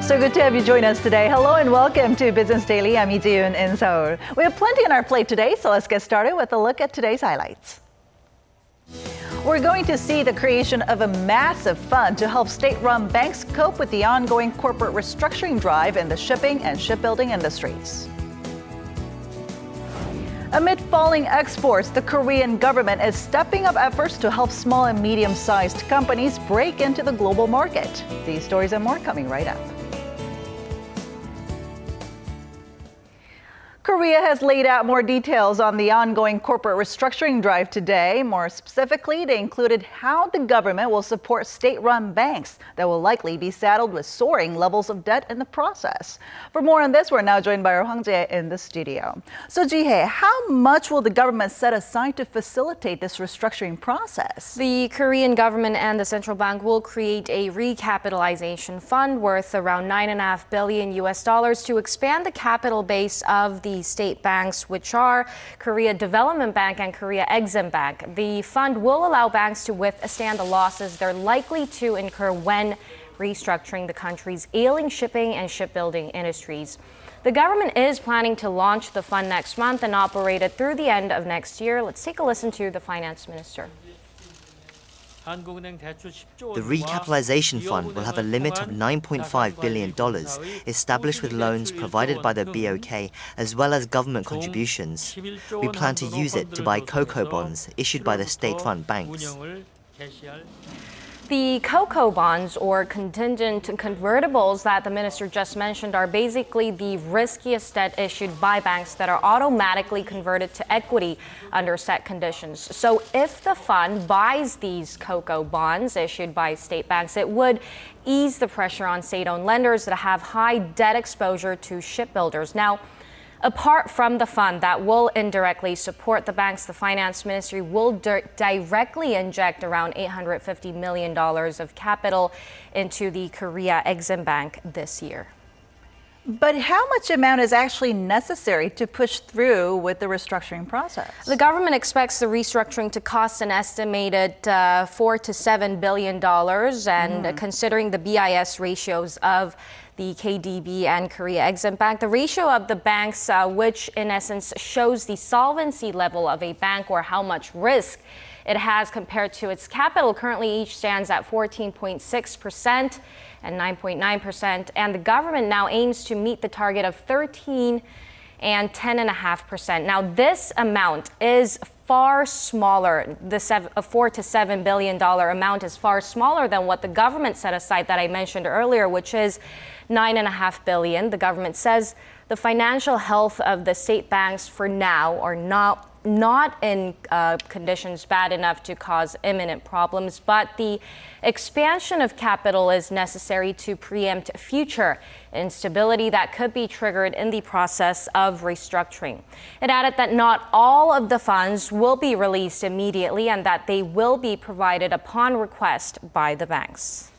So good to have you join us today. Hello and welcome to Business Daily. I'm Lee Ji-yoon in Seoul. We have plenty on our plate today, so let's get started with a look at today's highlights. We're going to see the creation of a massive fund to help state-run banks cope with the ongoing corporate restructuring drive in the shipping and shipbuilding industries. Amid falling exports, the Korean government is stepping up efforts to help small and medium-sized companies break into the global market. These stories and more coming right up. Korea has laid out more details on the ongoing corporate restructuring drive today. More specifically, they included how the government will support state-run banks that will likely be saddled with soaring levels of debt in the process. For more on this, we're now joined by our Hwang Jae in the studio. So Ji-hye, how much will the government set aside to facilitate this restructuring process? The Korean government and the central bank will create a recapitalization fund worth around $9.5 billion to expand the capital base of the state banks, which are Korea Development Bank and Korea Exim Bank. The fund will allow banks to withstand the losses they're likely to incur when restructuring the country's ailing shipping and shipbuilding industries. The government is planning to launch the fund next month and operate it through the end of next year. Let's take a listen to the finance minister. The recapitalization fund will have a limit of $9.5 billion established with loans provided by the BOK as well as government contributions. We plan to use it to buy cocoa bonds issued by the state-run banks. The COCO bonds, or contingent convertibles that the minister just mentioned, are basically the riskiest debt issued by banks that are automatically converted to equity under set conditions. So if the fund buys these COCO bonds issued by state banks, it would ease the pressure on state-owned lenders that have high debt exposure to shipbuilders. Now, apart from the fund that will indirectly support the banks, the finance ministry will directly inject around $850 million of capital into the Korea Exim Bank this year. But how much amount is actually necessary to push through with the restructuring process? The government expects the restructuring to cost an estimated $4 to $7 billion, and considering the BIS ratios of the KDB and Korea Exim Bank, the ratio of the banks, which in essence shows the solvency level of a bank or how much risk it has compared to its capital, currently each stands at 14.6% and 9.9%, and the government now aims to meet the target of 13 and 10.5%. Now, this amount is far smaller. The $4 to $7 billion amount is far smaller than what the government set aside that I mentioned earlier, which is $9.5 billion. The government says the financial health of the state banks for now are not in conditions bad enough to cause imminent problems, but the expansion of capital is necessary to preempt future instability that could be triggered in the process of restructuring. It added that not all of the funds will be released immediately and that they will be provided upon request by the banks.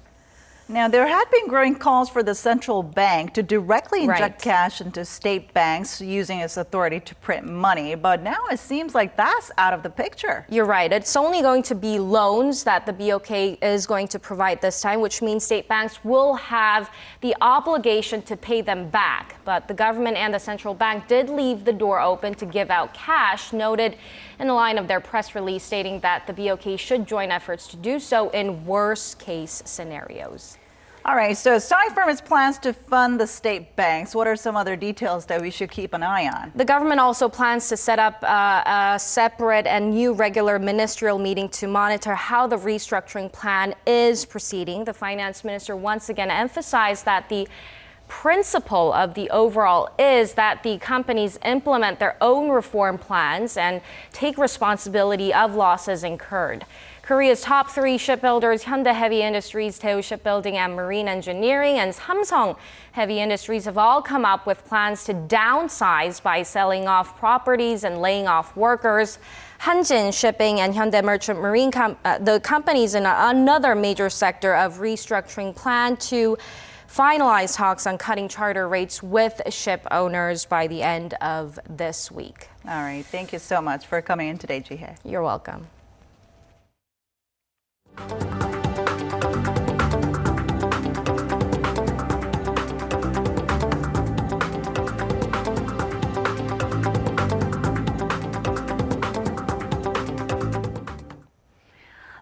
Now, there had been growing calls for the central bank to directly inject cash into state banks using its authority to print money, but now it seems like that's out of the picture. You're right. It's only going to be loans that the BOK is going to provide this time, which means state banks will have the obligation to pay them back. But the government and the central bank did leave the door open to give out cash, noted in the line of their press release stating that the BOK should join efforts to do so in worst-case scenarios. All right, so aside from its plans to fund the state banks, what are some other details that we should keep an eye on? The government also plans to set up a separate and new regular ministerial meeting to monitor how the restructuring plan is proceeding. The finance minister once again emphasized that the principle of the overall is that the companies implement their own reform plans and take responsibility of losses incurred. Korea's top three shipbuilders, Hyundai Heavy Industries, Daewoo Shipbuilding, and Marine Engineering, and Samsung Heavy Industries have all come up with plans to downsize by selling off properties and laying off workers. Hanjin Shipping and Hyundai Merchant Marine, the companies in another major sector of restructuring, plan to finalize talks on cutting charter rates with ship owners by the end of this week. All right, thank you so much for coming in today, Ji-hye. You're welcome.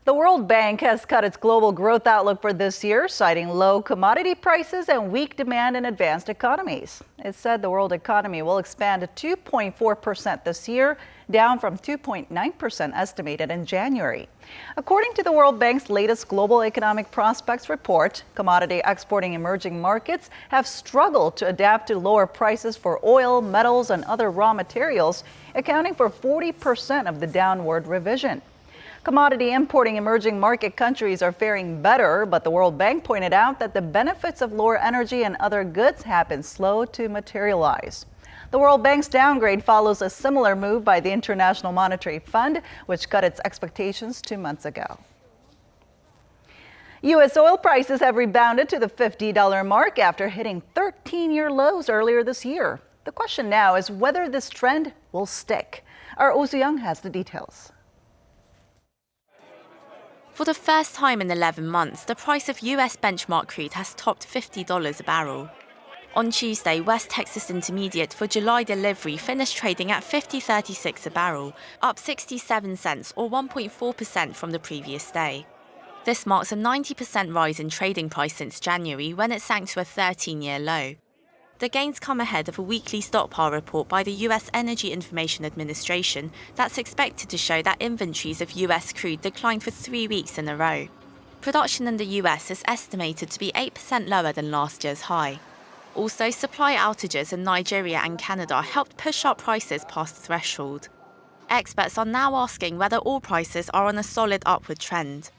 The World Bank has cut its global growth outlook for this year, citing low commodity prices and weak demand in advanced economies. It said the world economy will expand to 2.4% this year, down from 2.9% estimated in January. According to the World Bank's latest Global Economic Prospects report, commodity exporting emerging markets have struggled to adapt to lower prices for oil, metals, and other raw materials, accounting for 40% of the downward revision. Commodity importing emerging market countries are faring better, but the World Bank pointed out that the benefits of lower energy and other goods have been slow to materialize. The World Bank's downgrade follows a similar move by the International Monetary Fund, which cut its expectations 2 months ago. U.S. oil prices have rebounded to the $50 mark after hitting 13-year lows earlier this year. The question now is whether this trend will stick. Our Oh Soo-young has the details. For the first time in 11 months, the price of US benchmark crude has topped $50 a barrel. On Tuesday, West Texas Intermediate for July delivery finished trading at $50.36 a barrel, up 67 cents or 1.4% from the previous day. This marks a 90% rise in trading price since January, when it sank to a 13-year low. The gains come ahead of a weekly stockpile report by the US Energy Information Administration that's expected to show that inventories of US crude declined for 3 weeks in a row. Production in the US is estimated to be 8% lower than last year's high. Also, supply outages in Nigeria and Canada helped push up prices past the threshold. Experts are now asking whether oil prices are on a solid upward trend.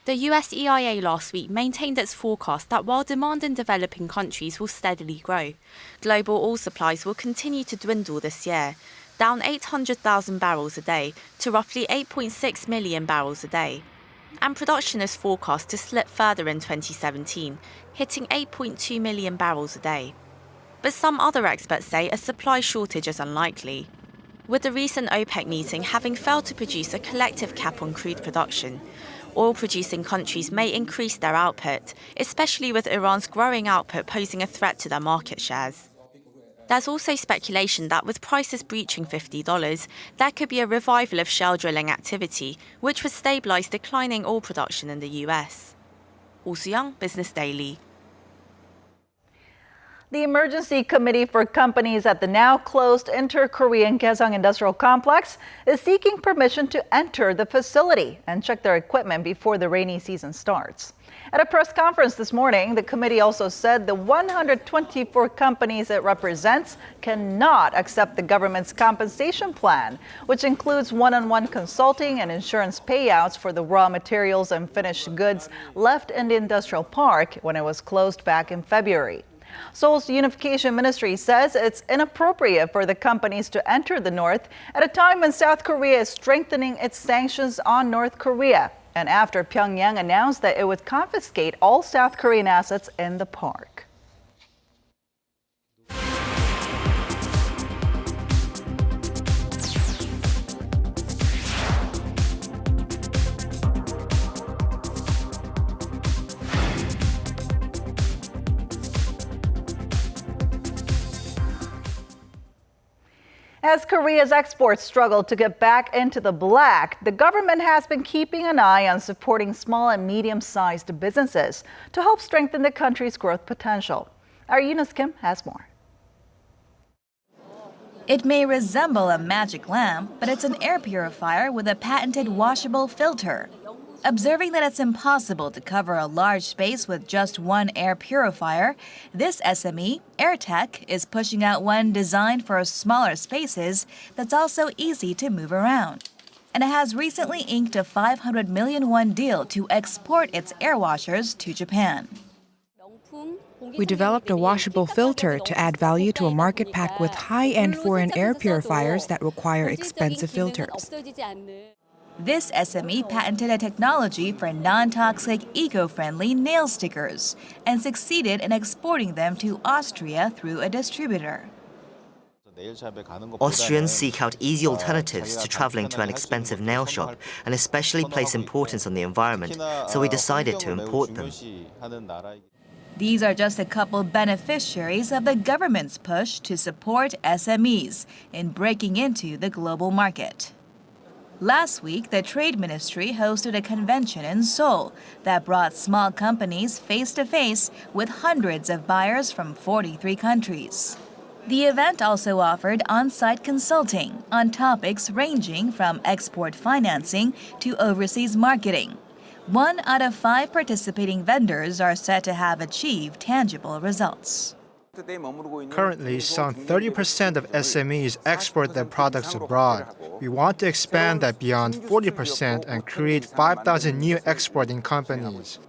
The US EIA last week maintained its forecast that while demand in developing countries will steadily grow, global oil supplies will continue to dwindle this year, down 800,000 barrels a day to roughly 8.6 million barrels a day. And production is forecast to slip further in 2017, hitting 8.2 million barrels a day. But some other experts say a supply shortage is unlikely. With the recent OPEC meeting having failed to produce a collective cap on crude production, oil-producing countries may increase their output, especially with Iran's growing output posing a threat to their market shares. There's also speculation that with prices breaching $50, there could be a revival of shale drilling activity, which would stabilise declining oil production in the US. Oh Soo-young, Business Daily. The Emergency Committee for Companies at the now-closed Inter-Korean Kaesong Industrial Complex is seeking permission to enter the facility and check their equipment before the rainy season starts. At a press conference this morning, the committee also said the 124 companies it represents cannot accept the government's compensation plan, which includes one-on-one consulting and insurance payouts for the raw materials and finished goods left in the industrial park when it was closed back in February. Seoul's Unification Ministry says it's inappropriate for the companies to enter the North at a time when South Korea is strengthening its sanctions on North Korea, and after Pyongyang announced that it would confiscate all South Korean assets in the park. As Korea's exports struggle to get back into the black, the government has been keeping an eye on supporting small and medium-sized businesses to help strengthen the country's growth potential. Our Eunice Kim has more. It may resemble a magic lamp, but it's an air purifier with a patented washable filter. Observing that it's impossible to cover a large space with just one air purifier, this SME, AirTech, is pushing out one designed for smaller spaces that's also easy to move around. And it has recently inked a 500 million won deal to export its air washers to Japan. We developed a washable filter to add value to a market packed with high-end foreign air purifiers that require expensive filters. This SME patented a technology for non-toxic, eco-friendly nail stickers and succeeded in exporting them to Austria through a distributor. Austrians seek out easy alternatives to traveling to an expensive nail shop and especially place importance on the environment, so we decided to import them. These are just a couple beneficiaries of the government's push to support SMEs in breaking into the global market. Last week, the Trade Ministry hosted a convention in Seoul that brought small companies face-to-face with hundreds of buyers from 43 countries. The event also offered on-site consulting on topics ranging from export financing to overseas marketing. 1 out of 5 participating vendors are said to have achieved tangible results. Currently, some 30% of SMEs export their products abroad. We want to expand that beyond 40% and create 5,000 new exporting companies.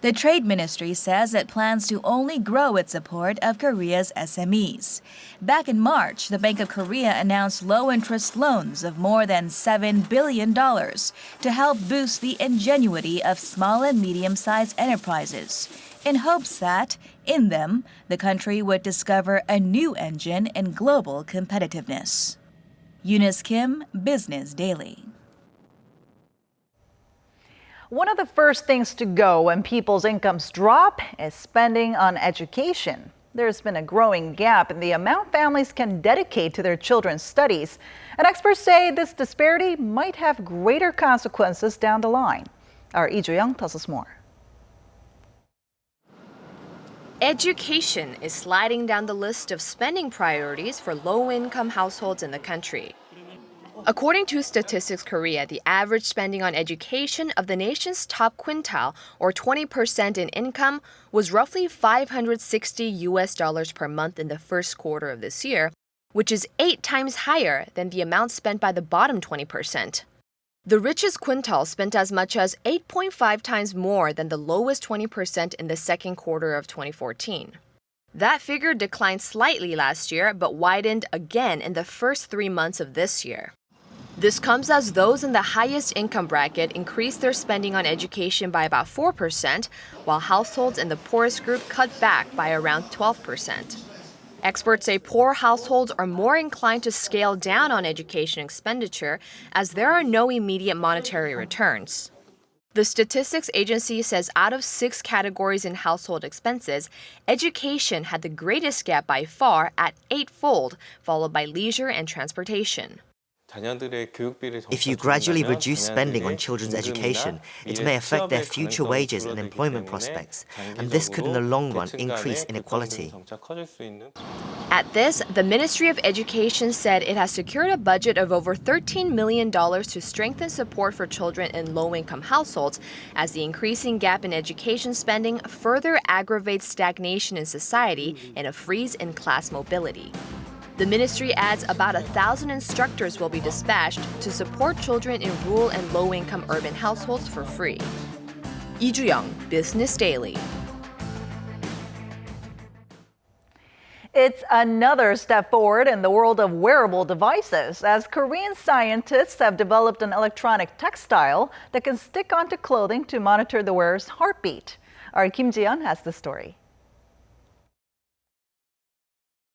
The Trade Ministry says it plans to only grow its support of Korea's SMEs. Back in March, the Bank of Korea announced low-interest loans of more than $7 billion to help boost the ingenuity of small and medium-sized enterprises, in hopes that, in them, the country would discover a new engine in global competitiveness. Eunice Kim, Business Daily. One of the first things to go when people's incomes drop is spending on education. There's been a growing gap in the amount families can dedicate to their children's studies. And experts say this disparity might have greater consequences down the line. Our Lee Joo-young tells us more. Education is sliding down the list of spending priorities for low-income households in the country. According to Statistics Korea, the average spending on education of the nation's top quintile, or 20% in income, was roughly $560 per month in the first quarter of this year, which is 8 times higher than the amount spent by the bottom 20%. The richest quintile spent as much as 8.5 times more than the lowest 20% in the second quarter of 2014. That figure declined slightly last year, but widened again in the first 3 months of this year. This comes as those in the highest income bracket increased their spending on education by about 4%, while households in the poorest group cut back by around 12%. Experts say poor households are more inclined to scale down on education expenditure as there are no immediate monetary returns. The statistics agency says out of 6 categories in household expenses, education had the greatest gap by far at 8-fold, followed by leisure and transportation. If you gradually reduce spending on children's education, it may affect their future wages and employment prospects, and this could in the long run increase inequality. At this, the Ministry of Education said it has secured a budget of over $13 million to strengthen support for children in low-income households, as the increasing gap in education spending further aggravates stagnation in society and a freeze in class mobility. The ministry adds about 1,000 instructors will be dispatched to support children in rural and low-income urban households for free. Lee Joo-young, Business Daily. It's another step forward in the world of wearable devices, as Korean scientists have developed an electronic textile that can stick onto clothing to monitor the wearer's heartbeat. Our Kim Ji-yeon has the story.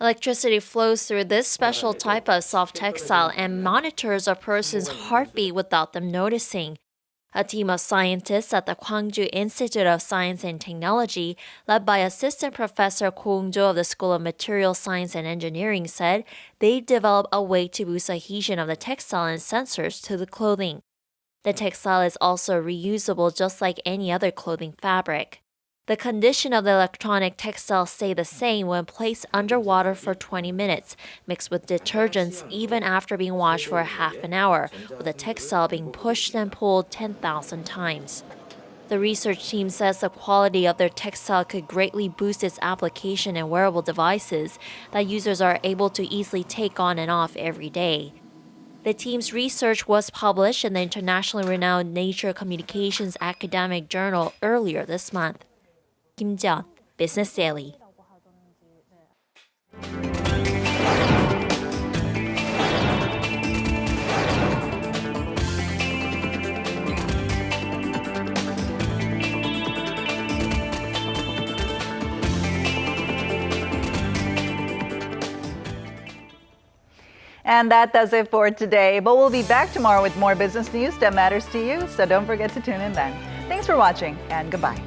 Electricity flows through this special type of soft textile and monitors a person's heartbeat without them noticing. A team of scientists at the Gwangju Institute of Science and Technology, led by Assistant Professor Ko Eung-jo of the School of Material Science and Engineering, said they developed a way to boost adhesion of the textile and sensors to the clothing. The textile is also reusable just like any other clothing fabric. The condition of the electronic textile stay the same when placed underwater for 20 minutes, mixed with detergents even after being washed for half an hour, with the textile being pushed and pulled 10,000 times. The research team says the quality of their textile could greatly boost its application in wearable devices that users are able to easily take on and off every day. The team's research was published in the internationally renowned Nature Communications academic journal earlier this month. Kim Ji-yeon, Business Daily. And that does it for today. But we'll be back tomorrow with more business news that matters to you, so don't forget to tune in then. Thanks for watching, and goodbye.